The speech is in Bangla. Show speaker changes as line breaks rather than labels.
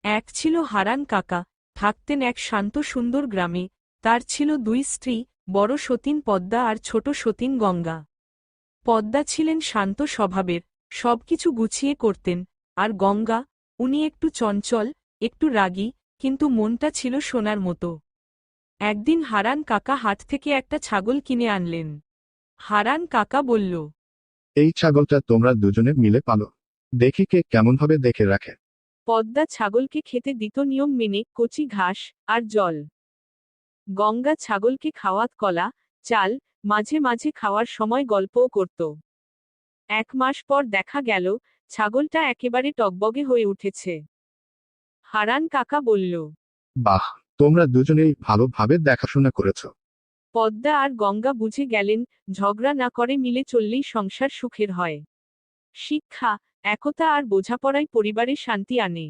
এক ছিল হারান কাকা, থাকতেন এক শান্ত সুন্দর গ্রামে। তার ছিল দুই স্ত্রী, বড় সতীন পদ্মা আর ছোট সতীন গঙ্গা। পদ্মা ছিলেন শান্ত স্বভাবের, সবকিছু গুছিয়ে করতেন। আর গঙ্গা, উনি একটু চঞ্চল, একটু রাগী, কিন্তু মনটা ছিল সোনার মতো। একদিন হারান কাকা হাট থেকে একটা ছাগল কিনে আনলেন। হারান কাকা বলল,
এই ছাগলটা তোমরা দুজনে মিলে পালো। দেখি কে কেমনভাবে দেখে রাখে।
পদ্মা ছাগলকে খেতে দিত নিয়ম মেনে, কচি ঘাস আর জল। গঙ্গা ছাগলকে খাওয়াত কলা, চাল, মাঝে মাঝে খাওয়ার সময় গল্পও করত। 1 মাস পর দেখা গেল, ছাগলটা একেবারে টগবগে হয়ে উঠেছে। হারান কাকা বলল,
বাহ, তোমরা দুজনেই ভালোভাবে দেখাশোনা করেছো।
পদ্মা আর গঙ্গা বুঝে গেলেন, ঝগড়া না করে মিলে চললেই সংসার সুখের হয়। শিক্ষা, একতা আর বোঝাপড়াই পরিবারে শান্তি আনে।